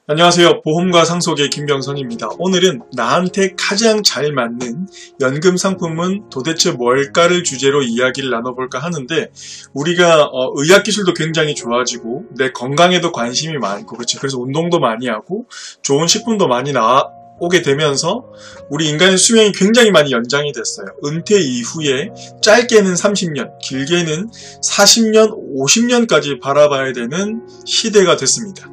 안녕하세요. 보험과 상속의 김병선입니다. 오늘은 나한테 가장 잘 맞는 연금 상품은 도대체 뭘까를 주제로 이야기를 나눠볼까 하는데, 우리가 의학기술도 굉장히 좋아지고 내 건강에도 관심이 많고, 그렇지, 그래서 운동도 많이 하고 좋은 식품도 많이 나오게 되면서 우리 인간의 수명이 굉장히 많이 연장이 됐어요. 은퇴 이후에 짧게는 30년, 길게는 40년, 50년까지 바라봐야 되는 시대가 됐습니다.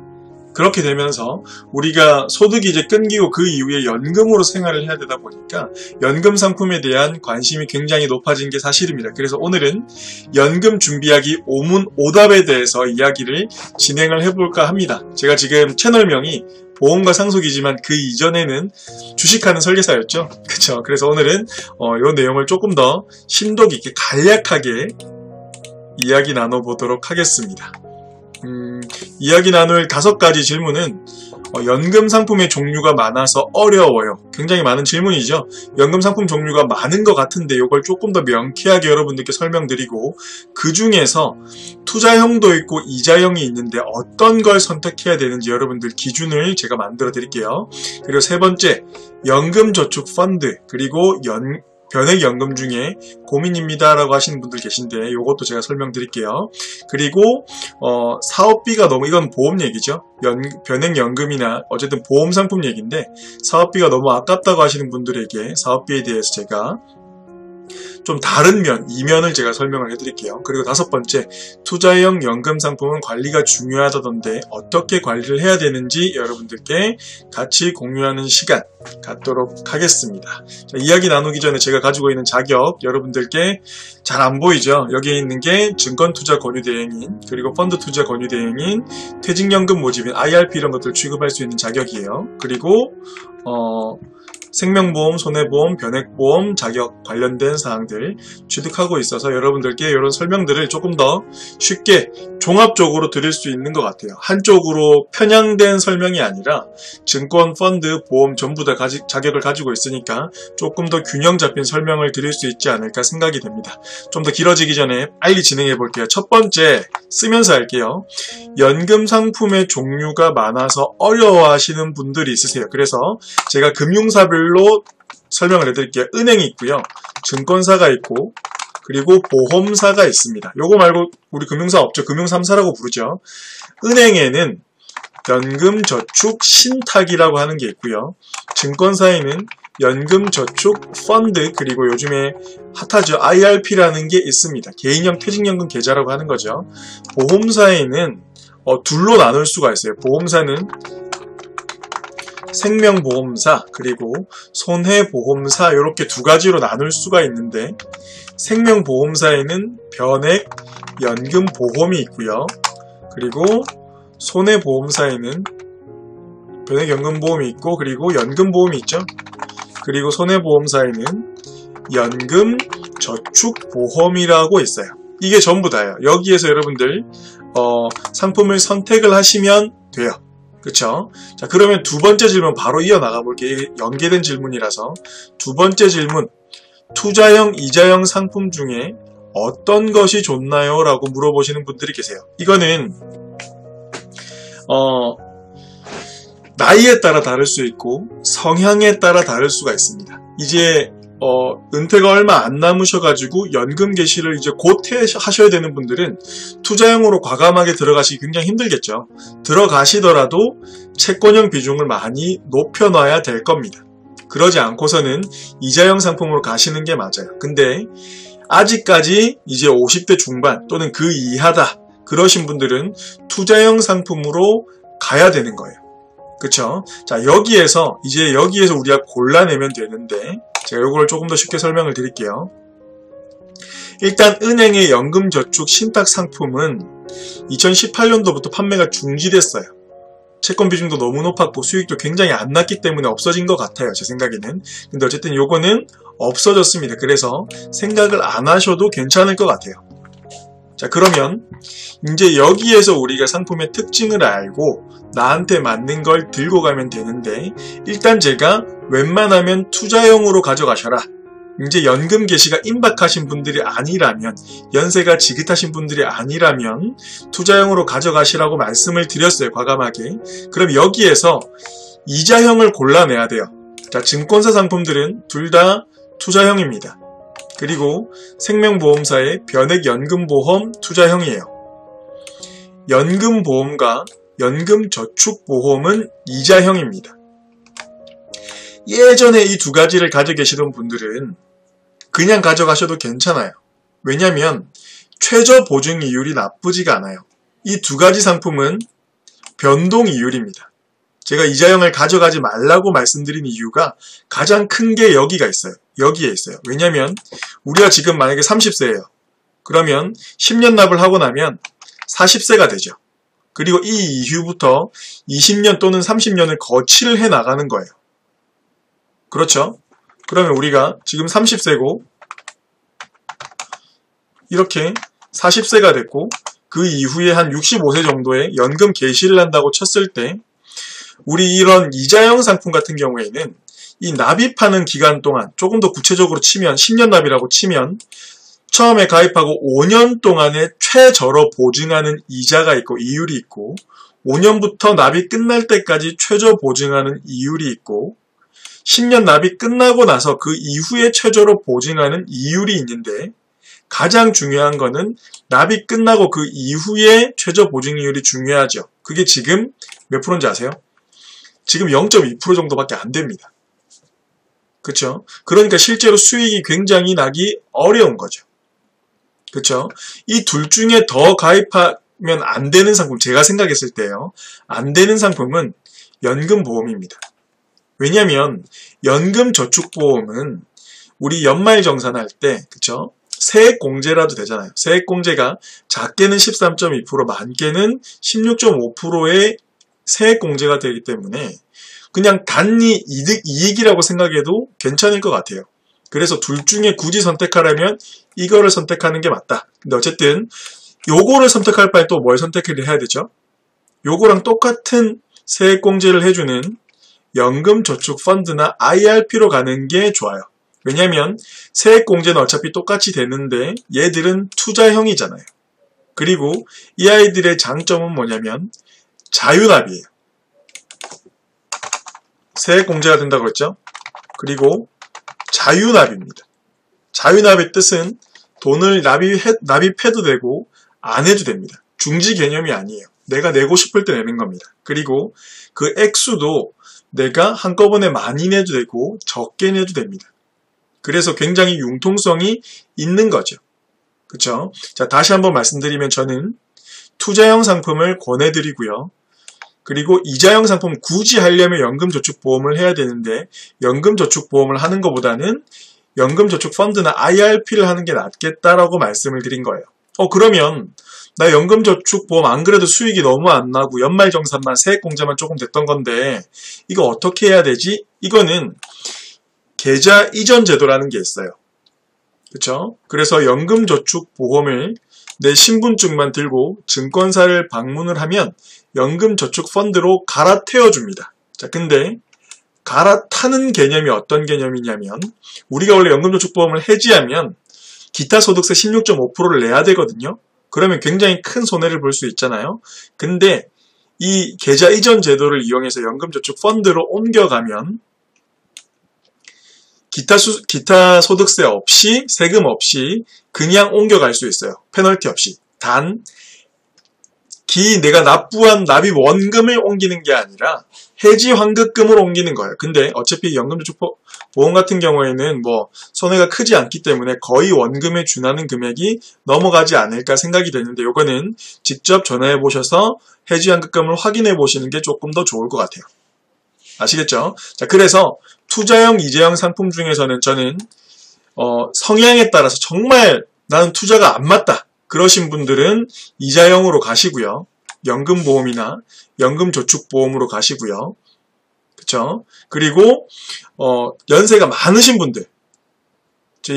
그렇게 되면서 우리가 소득이 이제 끊기고 그 이후에 연금으로 생활을 해야 되다 보니까 연금 상품에 대한 관심이 굉장히 높아진 게 사실입니다. 그래서 오늘은 연금 준비하기 오문오답에 대해서 이야기를 진행을 해볼까 합니다. 제가 지금 채널명이 보험과 상속이지만 그 이전에는 주식하는 설계사였죠. 그쵸? 그래서 오늘은 이 내용을 조금 더 심도 깊게 간략하게 이야기 나눠보도록 하겠습니다. 이야기 나눌 5가지 질문은 연금 상품의 종류가 많아서 어려워요. 굉장히 많은 질문이죠. 연금 상품 종류가 많은 것 같은데 이걸 조금 더 명쾌하게 여러분들께 설명드리고, 그 중에서 투자형도 있고 이자형이 있는데 어떤 걸 선택해야 되는지 여러분들 기준을 제가 만들어 드릴게요. 그리고 세 번째, 연금저축펀드, 그리고 변액연금 중에 고민입니다 라고 하시는 분들 계신데 이것도 제가 설명드릴게요. 그리고 사업비가 너무, 이건 보험 얘기죠. 변액연금이나 어쨌든 보험 상품 얘기인데, 사업비가 너무 아깝다고 하시는 분들에게 사업비에 대해서 제가 좀 다른 면, 이면을 제가 설명을 해드릴게요. 그리고 5번째, 투자형 연금 상품은 관리가 중요하다던데 어떻게 관리를 해야 되는지 여러분들께 같이 공유하는 시간 갖도록 하겠습니다. 자, 이야기 나누기 전에 제가 가지고 있는 자격, 여러분들께 잘 안 보이죠? 여기에 있는 게 증권투자 권유대행인, 그리고 펀드투자 권유대행인, 퇴직연금 모집인, IRP 이런 것들 취급할 수 있는 자격이에요. 그리고 생명보험, 손해보험, 변액보험 자격 관련된 사항들 취득하고 있어서 여러분들께 이런 설명들을 조금 더 쉽게 종합적으로 드릴 수 있는 것 같아요. 한쪽으로 편향된 설명이 아니라 증권, 펀드, 보험 전부 다 자격을 가지고 있으니까 조금 더 균형 잡힌 설명을 드릴 수 있지 않을까 생각이 됩니다. 좀 더 길어지기 전에 빨리 진행해 볼게요. 첫 번째, 쓰면서 할게요. 연금 상품의 종류가 많아서 어려워하시는 분들이 있으세요. 그래서 제가 금융사별로 설명을 해드릴게요. 은행이 있고요, 증권사가 있고, 그리고 보험사가 있습니다. 요거 말고 우리 금융사 없죠. 금융 3사라고 부르죠. 은행에는 연금저축신탁이라고 하는 게 있고요, 증권사에는 연금저축펀드, 그리고 요즘에 핫하죠, IRP라는 게 있습니다. 개인형 퇴직연금 계좌라고 하는 거죠. 보험사에는 둘로 나눌 수가 있어요. 보험사는 생명보험사, 그리고 손해보험사, 이렇게 두 가지로 나눌 수가 있는데, 생명보험사에는 변액연금보험이 있고요, 그리고 손해보험사에는 변액연금보험이 있고, 그리고 연금보험이 있죠. 그리고 손해보험사에는 연금저축보험이라고 있어요. 이게 전부 다예요. 여기에서 여러분들 상품을 선택을 하시면 돼요. 그쵸? 자, 그러면 두 번째 질문 바로 이어나가 볼게요. 이게 연계된 질문이라서. 두 번째 질문, 투자형, 이자형 상품 중에 어떤 것이 좋나요? 라고 물어보시는 분들이 계세요. 이거는 나이에 따라 다를 수 있고 성향에 따라 다를 수가 있습니다. 이제 은퇴가 얼마 안 남으셔가지고 연금 개시를 이제 곧 하셔야 되는 분들은 투자형으로 과감하게 들어가시기 굉장히 힘들겠죠. 들어가시더라도 채권형 비중을 많이 높여놔야 될 겁니다. 그러지 않고서는 이자형 상품으로 가시는 게 맞아요. 근데 아직까지 이제 50대 중반 또는 그 이하다, 그러신 분들은 투자형 상품으로 가야 되는 거예요. 그쵸? 자, 여기에서 우리가 골라내면 되는데, 제가 이걸 조금 더 쉽게 설명을 드릴게요. 일단 은행의 연금저축 신탁 상품은 2018년도부터 판매가 중지됐어요. 채권 비중도 너무 높았고 수익도 굉장히 안 났기 때문에 없어진 것 같아요, 제 생각에는. 근데 어쨌든 요거는 없어졌습니다. 그래서 생각을 안 하셔도 괜찮을 것 같아요. 자, 그러면 이제 여기에서 우리가 상품의 특징을 알고 나한테 맞는 걸 들고 가면 되는데, 일단 제가 웬만하면 투자형으로 가져가셔라, 이제 연금 개시가 임박하신 분들이 아니라면, 연세가 지긋하신 분들이 아니라면 투자형으로 가져가시라고 말씀을 드렸어요, 과감하게. 그럼 여기에서 이자형을 골라내야 돼요. 자, 증권사 상품들은 둘 다 투자형입니다. 그리고 생명보험사의 변액연금보험 투자형이에요. 연금보험과 연금저축보험은 이자형입니다. 예전에 이 두 가지를 가지고 계시던 분들은 그냥 가져가셔도 괜찮아요. 왜냐하면 최저 보증 이율이 나쁘지가 않아요. 이 두 가지 상품은 변동 이율입니다. 제가 이자형을 가져가지 말라고 말씀드린 이유가 가장 큰 게 여기가 있어요. 여기에 있어요. 왜냐하면 우리가 지금 만약에 30세예요. 그러면 10년 납을 하고 나면 40세가 되죠. 그리고 이 이후부터 20년 또는 30년을 거치를 해 나가는 거예요. 그렇죠? 그러면 우리가 지금 30세고 이렇게 40세가 됐고 그 이후에 한 65세 정도에 연금 개시를 한다고 쳤을 때 우리 이런 이자형 상품 같은 경우에는 이 납입하는 기간 동안 조금 더 구체적으로 치면 10년 납이라고 치면 처음에 가입하고 5년 동안에 최저로 보증하는 이자가 있고 이율이 있고 5년부터 납이 끝날 때까지 최저 보증하는 이율이 있고 10년 납이 끝나고 나서 그 이후에 최저로 보증하는 이율이 있는데 가장 중요한 거는 납이 끝나고 그 이후에 최저 보증이율이 중요하죠. 그게 지금 몇 프로인지 아세요? 지금 0.2% 정도밖에 안 됩니다. 그렇죠? 그러니까 실제로 수익이 굉장히 나기 어려운 거죠. 그렇죠? 이 둘 중에 더 가입하면 안 되는 상품, 제가 생각했을 때요. 안 되는 상품은 연금보험입니다. 왜냐하면 연금저축보험은 우리 연말정산할 때, 그쵸? 세액공제라도 되잖아요. 세액공제가 작게는 13.2%, 많게는 16.5%의 세액공제가 되기 때문에 그냥 단니 이익이라고 생각해도 괜찮을 것 같아요. 그래서 둘 중에 굳이 선택하라면 이거를 선택하는 게 맞다. 근데 어쨌든 요거를 선택할 바에 또 뭘 선택을 해야 되죠? 요거랑 똑같은 세액공제를 해주는 연금저축펀드나 IRP로 가는 게 좋아요. 왜냐하면 세액공제는 어차피 똑같이 되는데 얘들은 투자형이잖아요. 그리고 이 아이들의 장점은 뭐냐면 자유납이에요. 세액공제가 된다고 했죠? 그리고 자유납입니다. 자유납의 뜻은 돈을 납입해도 되고 안 해도 됩니다. 중지 개념이 아니에요. 내가 내고 싶을 때 내는 겁니다. 그리고 그 액수도 내가 한꺼번에 많이 내도 되고 적게 내도 됩니다. 그래서 굉장히 융통성이 있는 거죠. 그쵸? 자, 다시 한번 말씀드리면 저는 투자형 상품을 권해드리고요. 그리고 이자형 상품 굳이 하려면 연금저축보험을 해야 되는데 연금저축보험을 하는 것보다는 연금저축펀드나 IRP를 하는 게 낫겠다라고 말씀을 드린 거예요. 그러면 나 연금저축보험 안 그래도 수익이 너무 안 나고 연말정산만 세액공제만 조금 됐던 건데 이거 어떻게 해야 되지? 이거는 계좌 이전 제도라는 게 있어요. 그쵸? 그래서 연금저축보험을 내 신분증만 들고 증권사를 방문을 하면 연금저축펀드로 갈아태워줍니다. 자, 근데 갈아타는 개념이 어떤 개념이냐면 우리가 원래 연금저축보험을 해지하면 기타소득세 16.5%를 내야 되거든요. 그러면 굉장히 큰 손해를 볼 수 있잖아요. 근데 이 계좌 이전 제도를 이용해서 연금저축펀드로 옮겨가면 기타 소득세 없이 세금 없이 그냥 옮겨갈 수 있어요. 페널티 없이. 단 내가 납부한 납입 원금을 옮기는 게 아니라 해지 환급금으로 옮기는 거예요. 근데 어차피 연금저축보험 같은 경우에는 뭐 손해가 크지 않기 때문에 거의 원금에 준하는 금액이 넘어가지 않을까 생각이 되는데 요거는 직접 전화해 보셔서 해지 환급금을 확인해 보시는 게 조금 더 좋을 것 같아요. 아시겠죠? 자, 그래서 투자형, 이자형 상품 중에서는 저는 성향에 따라서 정말 나는 투자가 안 맞다. 그러신 분들은 이자형으로 가시고요. 연금보험이나 연금저축보험으로 가시고요. 그쵸? 그리고 연세가 많으신 분들.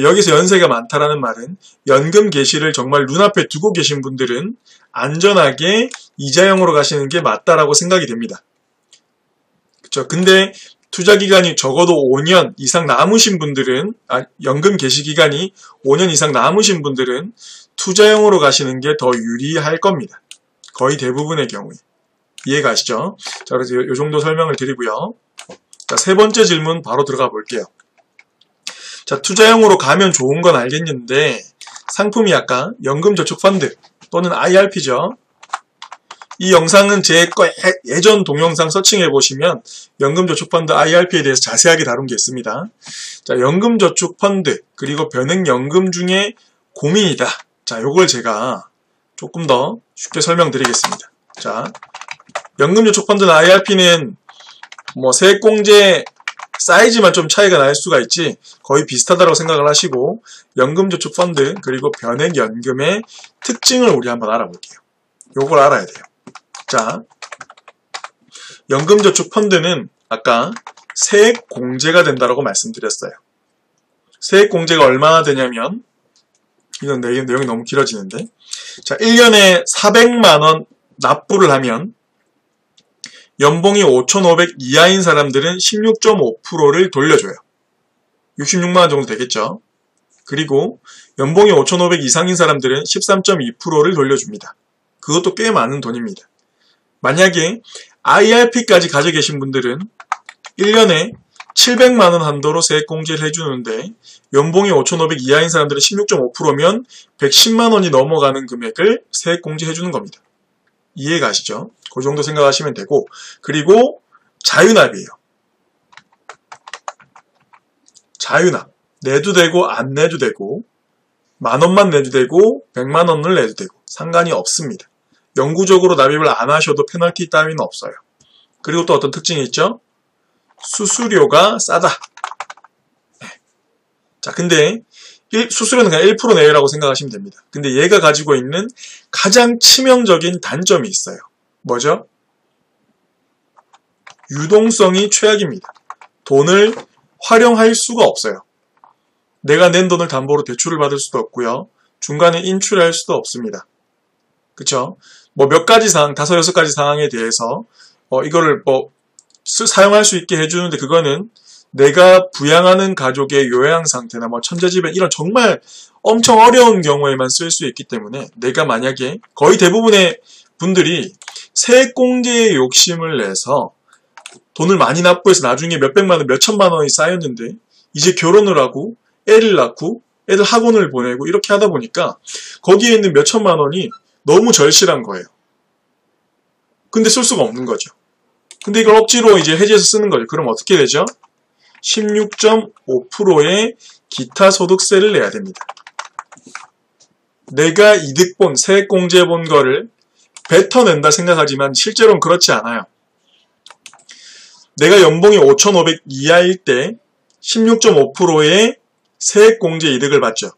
여기서 연세가 많다라는 말은 연금 개시를 정말 눈앞에 두고 계신 분들은 안전하게 이자형으로 가시는 게 맞다라고 생각이 됩니다. 그쵸? 근데 투자 기간이 적어도 5년 이상 남으신 분들은, 연금 개시 기간이 5년 이상 남으신 분들은 투자형으로 가시는 게 더 유리할 겁니다. 거의 대부분의 경우에. 이해가시죠? 자, 그래서 이 정도 설명을 드리고요. 자, 세 번째 질문 바로 들어가 볼게요. 자, 투자형으로 가면 좋은 건 알겠는데 상품이 아까 연금저축펀드 또는 IRP죠. 이 영상은 제 예전 동영상 서칭해 보시면 연금저축펀드 IRP에 대해서 자세하게 다룬 게 있습니다. 자, 연금저축펀드 그리고 변액연금 중에 고민이다. 자, 요걸 제가 조금 더 쉽게 설명드리겠습니다. 자, 연금저축펀드나 IRP는 뭐 세액공제 사이즈만 좀 차이가 날 수가 있지 거의 비슷하다고 생각을 하시고 연금저축펀드 그리고 변액연금의 특징을 우리 한번 알아볼게요. 요걸 알아야 돼요. 자, 연금저축펀드는 아까 세액공제가 된다고 말씀드렸어요. 세액공제가 얼마나 되냐면 이건 내용이 너무 길어지는데 자, 1년에 400만원 납부를 하면 연봉이 5,500 이하인 사람들은 16.5%를 돌려줘요. 66만원 정도 되겠죠. 그리고 연봉이 5,500 이상인 사람들은 13.2%를 돌려줍니다. 그것도 꽤 많은 돈입니다. 만약에 IRP까지 가지고 계신 분들은 1년에 700만원 한도로 세액공제를 해주는데 연봉이 5,500 이하인 사람들은 16.5%면 110만원이 넘어가는 금액을 세액공제 해주는 겁니다. 이해 가시죠? 그 정도 생각하시면 되고 그리고 자유납이에요. 자유납. 내도 되고 안 내도 되고 만원만 내도 되고 100만원을 내도 되고 상관이 없습니다. 영구적으로 납입을 안 하셔도 페널티 따위는 없어요. 그리고 또 어떤 특징이 있죠? 수수료가 싸다. 네. 자, 근데 수수료는 그냥 1% 내외라고 생각하시면 됩니다. 근데 얘가 가지고 있는 가장 치명적인 단점이 있어요. 뭐죠? 유동성이 최악입니다. 돈을 활용할 수가 없어요. 내가 낸 돈을 담보로 대출을 받을 수도 없고요. 중간에 인출할 수도 없습니다. 그쵸? 뭐 몇 가지 상황, 5, 6가지 상황에 대해서 이거를 사용할 수 있게 해주는데 그거는 내가 부양하는 가족의 요양 상태나 뭐 천재지변 이런 정말 엄청 어려운 경우에만 쓸 수 있기 때문에 내가 만약에 거의 대부분의 분들이 세액공제에 욕심을 내서 돈을 많이 납부해서 나중에 몇백만원, 몇천만원이 쌓였는데 이제 결혼을 하고 애를 낳고 애들 학원을 보내고 이렇게 하다 보니까 거기에 있는 몇천만원이 너무 절실한 거예요. 근데 쓸 수가 없는 거죠. 근데 이걸 억지로 이제 해지해서 쓰는 거죠. 그럼 어떻게 되죠? 16.5%의 기타 소득세를 내야 됩니다. 내가 이득 본, 세액공제 본 거를 뱉어낸다 생각하지만 실제로는 그렇지 않아요. 내가 연봉이 5,500 이하일 때 16.5%의 세액공제 이득을 받죠.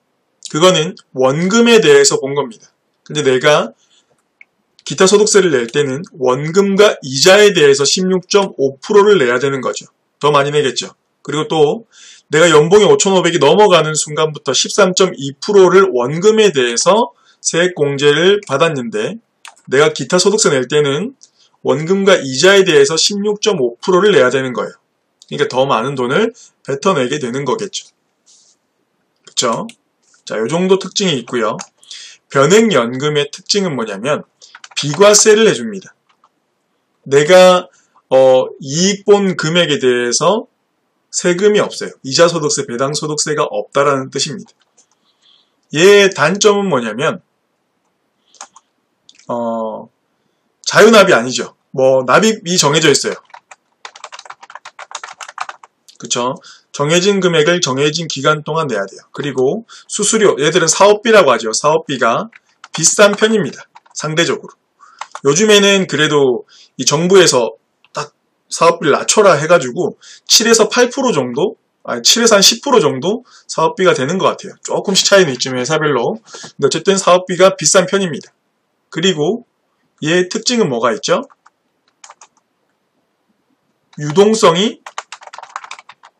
그거는 원금에 대해서 본 겁니다. 근데 내가 기타 소득세를 낼 때는 원금과 이자에 대해서 16.5%를 내야 되는 거죠. 더 많이 내겠죠. 그리고 또 내가 연봉이 5,500이 넘어가는 순간부터 13.2%를 원금에 대해서 세액공제를 받았는데 내가 기타 소득세 낼 때는 원금과 이자에 대해서 16.5%를 내야 되는 거예요. 그러니까 더 많은 돈을 뱉어내게 되는 거겠죠. 그쵸? 자, 요 정도 특징이 있고요. 변액연금의 특징은 뭐냐면 비과세를 해줍니다. 내가 이익 본 금액에 대해서 세금이 없어요. 이자소득세, 배당소득세가 없다라는 뜻입니다. 얘의 단점은 뭐냐면 자유납이 아니죠. 뭐 납입이 정해져 있어요. 그쵸? 정해진 금액을 정해진 기간 동안 내야 돼요. 그리고 수수료, 얘들은 사업비라고 하죠. 사업비가 비싼 편입니다. 상대적으로. 요즘에는 그래도 이 정부에서 딱 사업비를 낮춰라 해가지고 7에서 8% 정도, 7에서 한 10% 정도 사업비가 되는 것 같아요. 조금씩 차이는 있지만 회사별로. 근데 어쨌든 사업비가 비싼 편입니다. 그리고 얘의 특징은 뭐가 있죠? 유동성이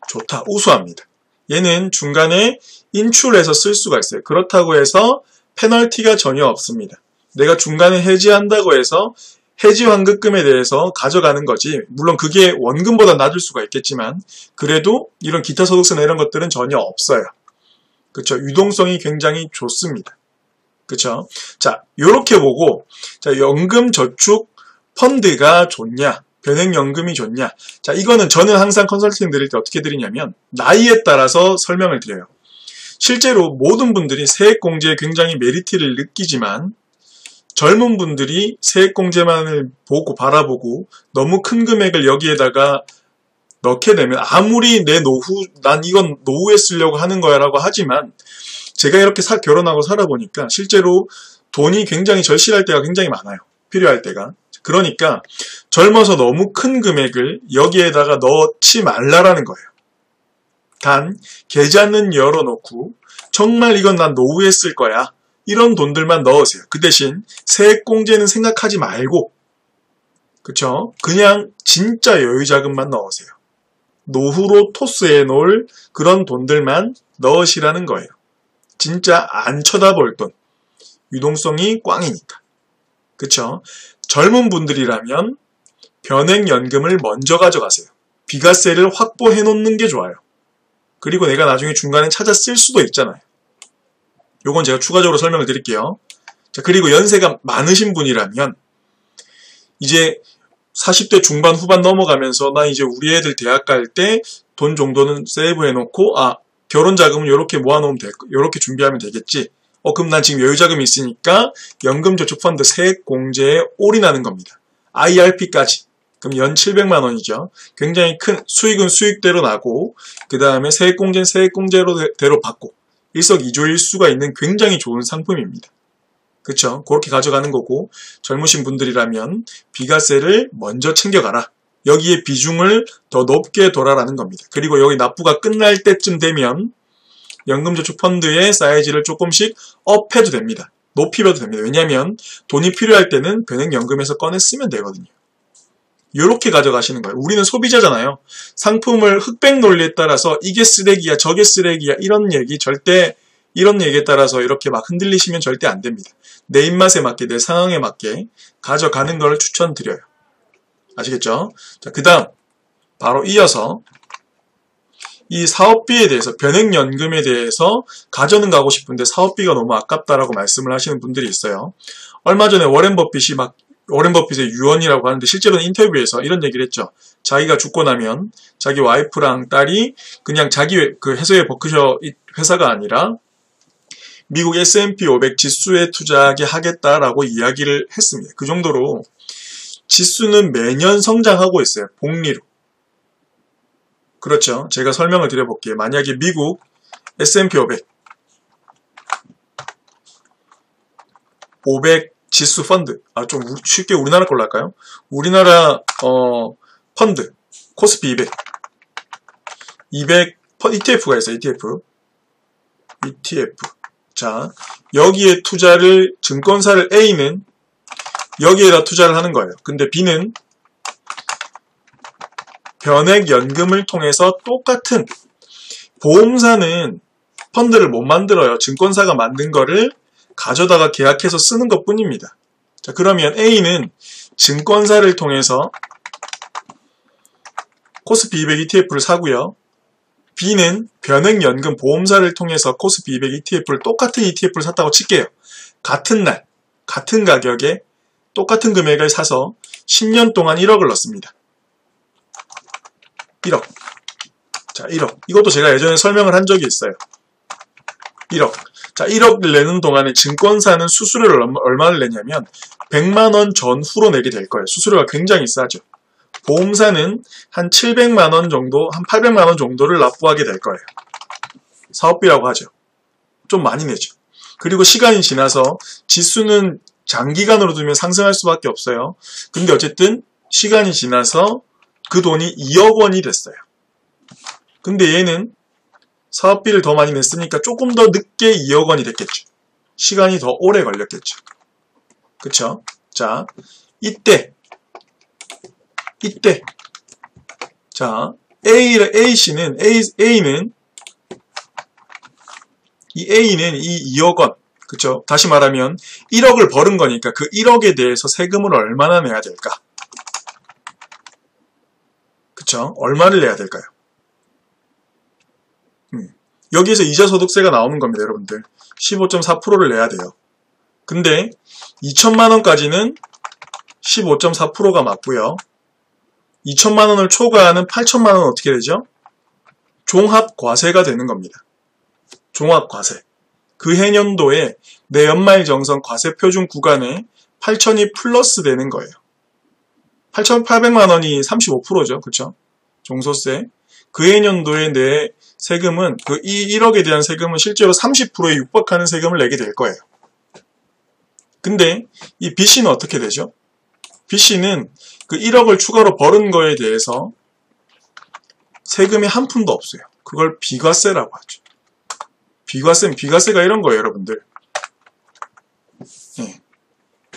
좋다, 우수합니다. 얘는 중간에 인출해서 쓸 수가 있어요. 그렇다고 해서 페널티가 전혀 없습니다. 내가 중간에 해지한다고 해서 해지 환급금에 대해서 가져가는 거지. 물론 그게 원금보다 낮을 수가 있겠지만 그래도 이런 기타 소득세나 이런 것들은 전혀 없어요. 그쵸? 유동성이 굉장히 좋습니다. 그쵸? 자, 요렇게 보고, 자, 연금 저축 펀드가 좋냐, 변액연금이 좋냐. 자, 이거는 저는 항상 컨설팅 드릴 때 어떻게 드리냐면, 나이에 따라서 설명을 드려요. 실제로 모든 분들이 세액공제에 굉장히 메리트를 느끼지만, 젊은 분들이 세액공제만을 보고 바라보고, 너무 큰 금액을 여기에다가 넣게 되면, 아무리 내 노후, 난 이건 노후에 쓰려고 하는 거야 라고 하지만, 제가 이렇게 결혼하고 살아보니까 실제로 돈이 굉장히 절실할 때가 굉장히 많아요. 필요할 때가. 그러니까 젊어서 너무 큰 금액을 여기에다가 넣지 말라라는 거예요. 단 계좌는 열어놓고 정말 이건 난 노후에 쓸 거야. 이런 돈들만 넣으세요. 그 대신 세액공제는 생각하지 말고 그쵸? 그냥 진짜 여유자금만 넣으세요. 노후로 토스해 놓을 그런 돈들만 넣으시라는 거예요. 진짜 안 쳐다볼 돈. 유동성이 꽝이니까. 그쵸? 젊은 분들이라면 변액연금을 먼저 가져가세요. 비과세를 확보해 놓는 게 좋아요. 그리고 내가 나중에 중간에 찾아 쓸 수도 있잖아요. 요건 제가 추가적으로 설명을 드릴게요. 자, 그리고 연세가 많으신 분이라면 이제 40대 중반 후반 넘어가면서 나 이제 우리 애들 대학 갈 때 돈 정도는 세이브 해놓고 결혼 자금은 이렇게 모아놓으면 이렇게 준비하면 되겠지. 그럼 난 지금 여유자금이 있으니까 연금저축펀드 세액공제에 올인하는 겁니다. IRP까지. 그럼 연 700만 원이죠. 굉장히 큰 수익은 수익대로 나고 그 다음에 세액공제는 세액공제대로 받고 일석이조일 수가 있는 굉장히 좋은 상품입니다. 그쵸? 그렇게 가져가는 거고 젊으신 분들이라면 비과세를 먼저 챙겨가라. 여기에 비중을 더 높게 둬라라는 겁니다. 그리고 여기 납부가 끝날 때쯤 되면 연금저축펀드의 사이즈를 조금씩 업해도 됩니다. 높이려도 됩니다. 왜냐하면 돈이 필요할 때는 변액연금에서 꺼내 쓰면 되거든요. 이렇게 가져가시는 거예요. 우리는 소비자잖아요. 상품을 흑백 논리에 따라서 이게 쓰레기야 저게 쓰레기야 이런 얘기에 따라서 이렇게 막 흔들리시면 절대 안 됩니다. 내 입맛에 맞게 내 상황에 맞게 가져가는 걸 추천드려요. 아시겠죠? 자, 그 다음 바로 이어서 이 사업비에 대해서 변액연금에 대해서 가져는 가고 싶은데 사업비가 너무 아깝다라고 말씀을 하시는 분들이 있어요. 얼마 전에 워렌 버핏의 유언이라고 하는데 실제로는 인터뷰에서 이런 얘기를 했죠. 자기가 죽고 나면 자기 와이프랑 딸이 그냥 자기 그 해서웨이 버크셔 회사가 아니라 미국 S&P 500 지수에 투자하게 하겠다라고 이야기를 했습니다. 그 정도로 지수는 매년 성장하고 있어요. 복리로. 그렇죠. 제가 설명을 드려볼게요. 만약에 미국 S&P 500 지수 펀드, 좀 쉽게 우리나라 걸로 할까요? 우리나라 펀드 코스피 200 ETF가 있어요. ETF. 자, 여기에 투자를 증권사를 A는 여기에다 투자를 하는 거예요. 근데 B는 변액연금을 통해서 똑같은 보험사는 펀드를 못 만들어요. 증권사가 만든 거를 가져다가 계약해서 쓰는 것 뿐입니다. 자, 그러면 A는 증권사를 통해서 코스피 200 ETF를 사고요. B는 변액연금 보험사를 통해서 코스피 200 ETF를 똑같은 ETF를 샀다고 칠게요. 같은 날, 같은 가격에 똑같은 금액을 사서 10년 동안 1억을 넣습니다. 1억. 자, 1억. 이것도 제가 예전에 설명을 한 적이 있어요. 1억. 자, 1억을 내는 동안에 증권사는 수수료를 얼마를 내냐면 100만원 전후로 내게 될 거예요. 수수료가 굉장히 싸죠. 보험사는 한 700만원 정도, 한 800만원 정도를 납부하게 될 거예요. 사업비라고 하죠. 좀 많이 내죠. 그리고 시간이 지나서 지수는 장기간으로 두면 상승할 수밖에 없어요. 근데 어쨌든 시간이 지나서 그 돈이 2억 원이 됐어요. 근데 얘는 사업비를 더 많이 냈으니까 조금 더 늦게 2억 원이 됐겠죠. 시간이 더 오래 걸렸겠죠. 그쵸? 자, 이때 자, A는 이 2억 원 그쵸? 다시 말하면 1억을 벌은 거니까 그 1억에 대해서 세금을 얼마나 내야 될까? 그쵸? 얼마를 내야 될까요? 여기에서 이자소득세가 나오는 겁니다, 여러분들. 15.4%를 내야 돼요. 근데 2천만 원까지는 15.4%가 맞고요. 2천만 원을 초과하는 8천만 원은 어떻게 되죠? 종합과세가 되는 겁니다. 종합과세. 그 해년도에 내 연말정산 과세표준 구간에 8천이 플러스 되는 거예요. 8,800만 원이 35%죠. 그쵸? 종소세. 그 해년도에 내 세금은, 이 1억에 대한 세금은 실제로 30%에 육박하는 세금을 내게 될 거예요. 근데 이 B씨는 어떻게 되죠? B씨는 그 1억을 추가로 벌은 거에 대해서 세금이 한 푼도 없어요. 그걸 비과세라고 하죠. 비과세가 이런 거예요, 여러분들. 예.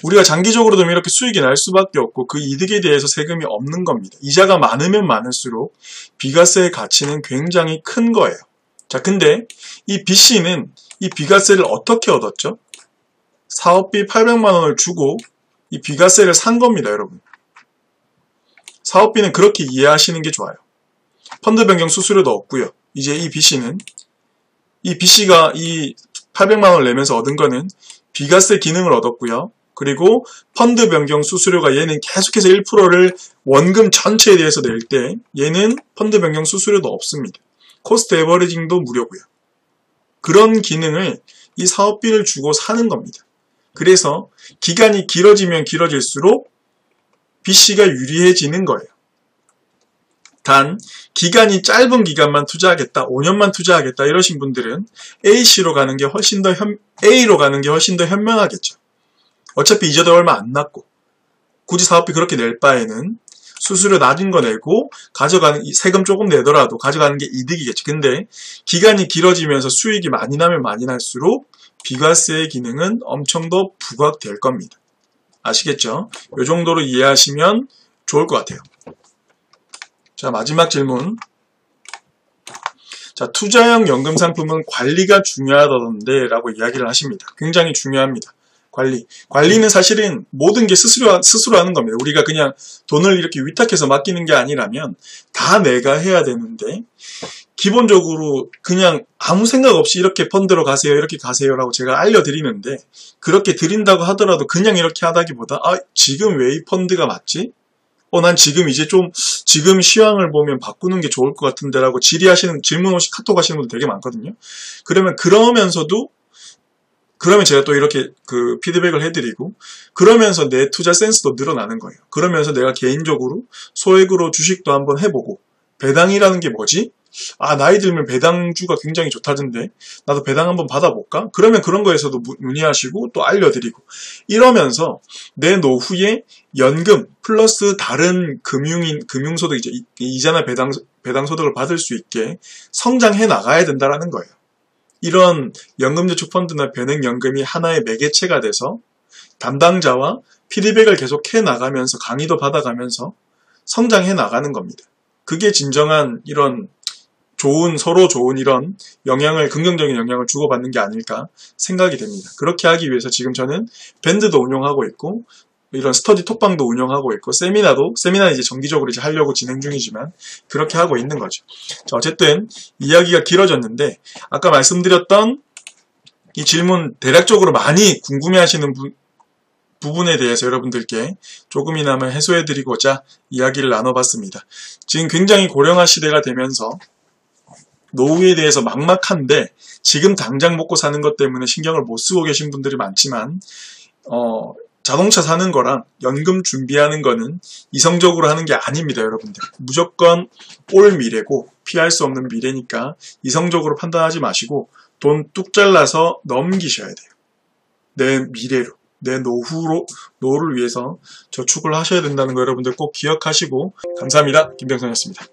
우리가 장기적으로도 이렇게 수익이 날 수밖에 없고 그 이득에 대해서 세금이 없는 겁니다. 이자가 많으면 많을수록 비과세의 가치는 굉장히 큰 거예요. 자, 근데 이 B씨는 이 비과세를 어떻게 얻었죠? 사업비 800만 원을 주고 이 비과세를 산 겁니다, 여러분. 사업비는 그렇게 이해하시는 게 좋아요. 펀드 변경 수수료도 없고요. 이제 이 B씨가 이 800만 원을 내면서 얻은 거는 비과세 기능을 얻었고요. 그리고 펀드 변경 수수료가 얘는 계속해서 1%를 원금 전체에 대해서 낼 때 얘는 펀드 변경 수수료도 없습니다. 코스트 에버리징도 무료고요. 그런 기능을 이 사업비를 주고 사는 겁니다. 그래서 기간이 길어지면 길어질수록 B씨가 유리해지는 거예요. 단 기간이 짧은 기간만 투자하겠다, 5년만 투자하겠다 이러신 분들은 A로 가는 게 훨씬 더 현명하겠죠. 어차피 이자도 얼마 안 났고 굳이 사업비 그렇게 낼 바에는 수수료 낮은 거 내고 가져가는 세금 조금 내더라도 가져가는 게 이득이겠죠. 근데 기간이 길어지면서 수익이 많이 나면 많이 날수록 비과세의 기능은 엄청 더 부각될 겁니다. 아시겠죠? 이 정도로 이해하시면 좋을 것 같아요. 자, 마지막 질문. 자, 투자형 연금 상품은 관리가 중요하던데 라고 이야기를 하십니다. 굉장히 중요합니다. 관리는 사실은 모든 게 스스로 하는 겁니다. 우리가 그냥 돈을 이렇게 위탁해서 맡기는 게 아니라면 다 내가 해야 되는데 기본적으로 그냥 아무 생각 없이 이렇게 펀드로 가세요, 이렇게 가세요라고 제가 알려드리는데 그렇게 드린다고 하더라도 그냥 이렇게 하다기보다 지금 왜 이 펀드가 맞지? 난 지금 지금 시황을 보면 바꾸는 게 좋을 것 같은데 라고 질문 없이 카톡 하시는 분들 되게 많거든요. 그러면 제가 또 이렇게 피드백을 해드리고 그러면서 내 투자 센스도 늘어나는 거예요. 그러면서 내가 개인적으로 소액으로 주식도 한번 해보고 배당이라는 게 뭐지? 나이 들면 배당주가 굉장히 좋다던데 나도 배당 한번 받아볼까? 그러면 그런 거에서도 문의하시고 또 알려드리고 이러면서 내 노후에 연금 플러스 다른 금융소득 이자나 배당소득을 받을 수 있게 성장해 나가야 된다는 거예요. 이런 연금저축펀드나 변액연금이 하나의 매개체가 돼서 담당자와 피드백을 계속 해나가면서 강의도 받아가면서 성장해 나가는 겁니다. 그게 진정한 이런 서로 좋은 이런 긍정적인 영향을 주고받는 게 아닐까 생각이 됩니다. 그렇게 하기 위해서 지금 저는 밴드도 운영하고 있고 이런 스터디 톡방도 운영하고 있고 세미나는 이제 정기적으로 하려고 진행 중이지만 그렇게 하고 있는 거죠. 자, 어쨌든 이야기가 길어졌는데 아까 말씀드렸던 이 질문 대략적으로 많이 궁금해하시는 부분에 대해서 여러분들께 조금이나마 해소해드리고자 이야기를 나눠봤습니다. 지금 굉장히 고령화 시대가 되면서 노후에 대해서 막막한데 지금 당장 먹고 사는 것 때문에 신경을 못 쓰고 계신 분들이 많지만 자동차 사는 거랑 연금 준비하는 거는 이성적으로 하는 게 아닙니다, 여러분들. 무조건 올 미래고 피할 수 없는 미래니까 이성적으로 판단하지 마시고 돈 뚝 잘라서 넘기셔야 돼요. 내 미래로, 내 노후를 위해서 저축을 하셔야 된다는 거 여러분들 꼭 기억하시고 감사합니다. 김병선이었습니다.